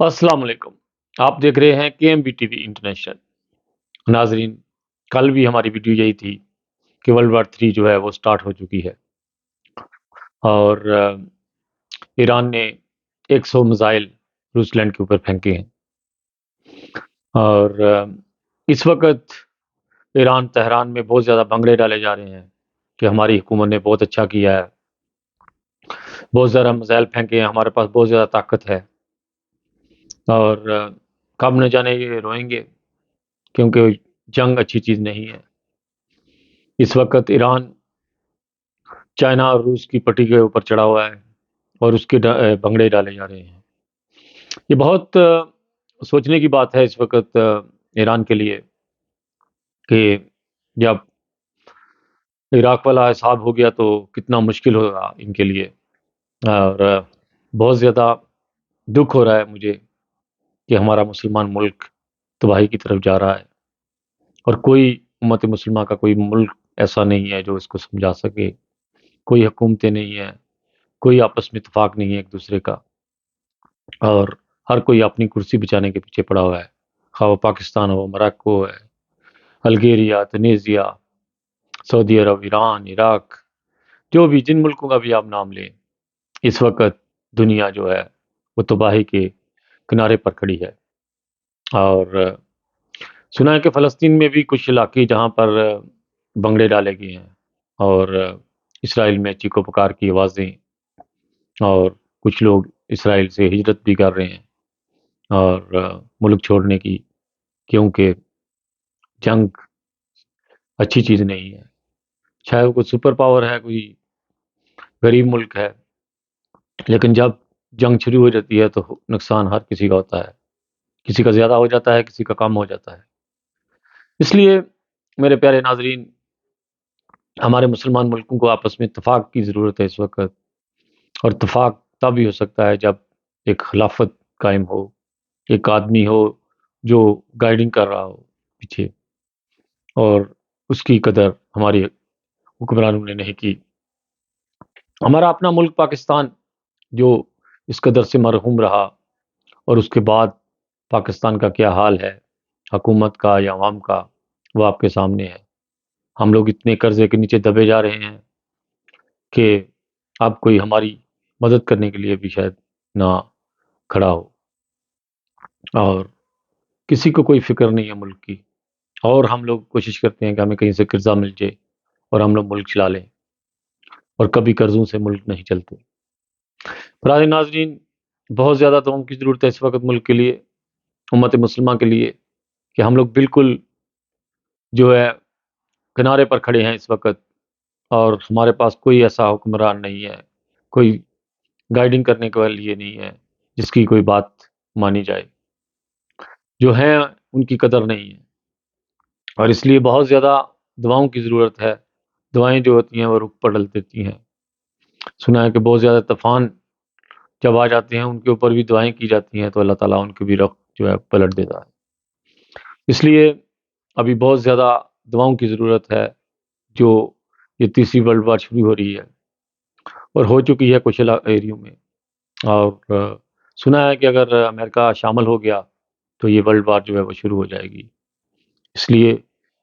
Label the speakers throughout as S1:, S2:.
S1: अस्सलाम वालेकुम। आप देख रहे हैं केएमबी टीवी इंटरनेशनल। नाज़रीन, कल भी हमारी वीडियो यही थी कि वर्ल्ड वॉर 3 जो है वो स्टार्ट हो चुकी है और ईरान ने 100 मिसाइल रूसलैंड के ऊपर फेंके हैं और इस वक़्त ईरान तेहरान में बहुत ज़्यादा भंगड़े डाले जा रहे हैं कि हमारी हुकूमत ने बहुत अच्छा किया है, बहुत ज़्यादा मिसाइल फेंके हैं, हमारे पास बहुत ज़्यादा ताकत है और कब न जाने ये रोएँगे क्योंकि जंग अच्छी चीज़ नहीं है। इस वक़्त ईरान चाइना और रूस की पट्टी के ऊपर चढ़ा हुआ है और उसके भंगड़े डाले जा रहे हैं। ये बहुत सोचने की बात है इस वक़्त ईरान के लिए कि जब इराक वाला हिसाब हो गया तो कितना मुश्किल होगा इनके लिए और बहुत ज़्यादा दुःख हो रहा है मुझे कि हमारा मुसलमान मुल्क तबाही की तरफ जा रहा है और कोई उम्मत मुसलमान का कोई मुल्क ऐसा नहीं है जो इसको समझा सके, कोई हुकूमतें नहीं हैं, कोई आपस में इत्तेफ़ाक नहीं है एक-दूसरे का। और हर कोई अपनी कुर्सी बचाने के पीछे पड़ा हुआ है। ख़्वाह वो पाकिस्तान हो, मोरक्को है, अल्जीरिया, तुनीसिया, सऊदी अरब, ईरान, इराक, जो भी जिन मुल्कों का भी आप नाम लें, इस वक़्त दुनिया जो है वो तबाही के किनारे पर खड़ी है। और सुना है कि फ़लस्तीन में भी कुछ इलाके जहाँ पर बंगले डाले गए हैं और इसराइल में चीखों-पुकार की आवाज़ें और कुछ लोग इसराइल से हिजरत भी कर रहे हैं और मुल्क छोड़ने की, क्योंकि जंग अच्छी चीज़ नहीं है। चाहे वो कोई सुपर पावर है, कोई गरीब मुल्क है, लेकिन जब जंग शुरू हो जाती है तो नुकसान हर किसी का होता है। किसी का ज़्यादा हो जाता है, किसी का कम हो जाता है। इसलिए मेरे प्यारे नाज़रीन, हमारे मुसलमान मुल्कों को आपस में इत्तेफ़ाक की ज़रूरत है इस वक़्त और इत्तेफ़ाक तब ही हो सकता है जब एक खिलाफ़त कायम हो, एक आदमी हो जो गाइडिंग कर रहा हो पीछे और उसकी कदर हमारे हुक्मरानों ने नहीं की। हमारा अपना मुल्क पाकिस्तान जो इस कदर से मरहूम रहा और उसके बाद पाकिस्तान का क्या हाल है, हुकूमत का या अवाम का, वो आपके सामने है। हम लोग इतने कर्ज़े के नीचे दबे जा रहे हैं कि अब कोई हमारी मदद करने के लिए भी शायद ना खड़ा हो और किसी को कोई फ़िक्र नहीं है मुल्क की और हम लोग कोशिश करते हैं कि हमें कहीं से कर्ज़ा मिल जाए और हम लोग मुल्क चला लें और कभी कर्ज़ों से मुल्क नहीं चलते। फराज़ नाज़रीन, बहुत ज़्यादा दुआओं की ज़रूरत है इस वक़्त मुल्क के लिए, उम्मत मुस्लिमा के लिए कि हम लोग बिल्कुल जो है किनारे पर खड़े हैं इस वक़्त और हमारे पास कोई ऐसा हुक्मरान नहीं है, कोई गाइडिंग करने के लिए नहीं है, जिसकी कोई बात मानी जाए। जो हैं उनकी कदर नहीं है और इसलिए बहुत ज़्यादा दुआओं की ज़रूरत है। दुआएँ जो होती हैं वो रुख पलट देती हैं। सुना है कि बहुत ज़्यादा तूफ़ान जब आ जाते हैं उनके ऊपर भी दुआएँ की जाती हैं तो अल्लाह ताला उनकी भी रुख जो है पलट देता है। इसलिए अभी बहुत ज़्यादा दुआओं की ज़रूरत है, जो ये तीसरी वर्ल्ड वॉर शुरू हो रही है और हो चुकी है कुछ एरियो में और सुना है कि अगर अमेरिका शामिल हो गया, तो ये वर्ल्ड वॉर जो है वो शुरू हो जाएगी। इसलिए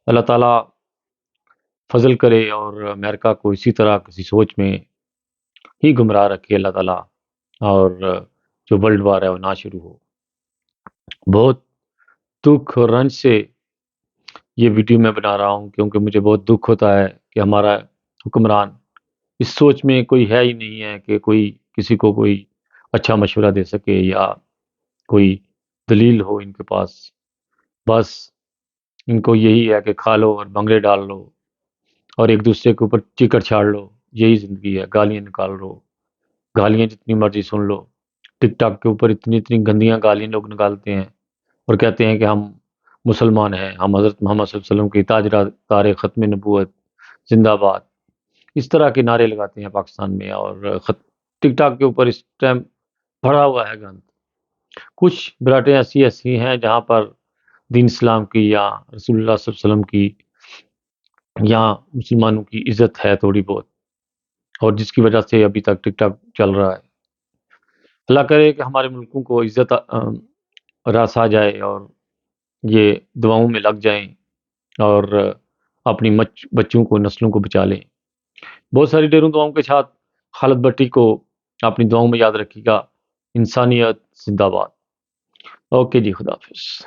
S1: अल्लाह ताला फ़ज़ल करे और अमेरिका को इसी तरह किसी सोच में ही गुमराह रखे अल्लाह ताला और जो वर्ल्ड वॉर है वो ना शुरू हो। बहुत दुःख और रंज से ये वीडियो मैं बना रहा हूँ क्योंकि मुझे बहुत दुःख होता है कि हमारा हुक्मरान इस सोच में कोई है ही नहीं है कि कोई किसी को कोई अच्छा मशवरा दे सके या कोई दलील हो इनके पास। बस इनको यही है कि खा लो और भंगड़े डाल लो और एक-दूसरे के ऊपर चीखड़ छाड़ लो, यही ज़िंदगी है। गालियाँ निकाल लो, गालियाँ जितनी मर्ज़ी सुन लो। टिकटॉक के ऊपर इतनी-इतनी गंदियाँ गालियाँ लोग निकालते हैं और कहते हैं कि हम मुसलमान हैं, हम हज़रत मोहम्मद सल्लल्लाहु अलैहि वसल्लम के तारे ख़त्म नबूवत ज़िंदाबाद। इस तरह के नारे लगाते हैं पाकिस्तान में और टिकटॉक के ऊपर इस टाइम भरा हुआ है गंद। कुछ बातें ऐसी-ऐसी हैं जहाँ पर दीन इस्लाम की या रसूलुल्लाह सल्लल्लाहु अलैहि वसल्लम की या मुसलमानों की इज़्ज़त है थोड़ी बहुत और जिसकी वजह से अभी तक टिकटॉक चल रहा है। اللہ کرے کہ ہمارے ملکوں کو عزت راس آ جائے اور یہ دعاؤں میں لگ جائیں اور اپنی بچوں کو نسلوں کو بچا لیں. بہت ساری ڈھیروں دعاؤں کے ساتھ خالد بٹی کو اپنی دعاؤں میں یاد رکھیے گا. انسانیت زندہ باد. اوکے جی، خدا حافظ.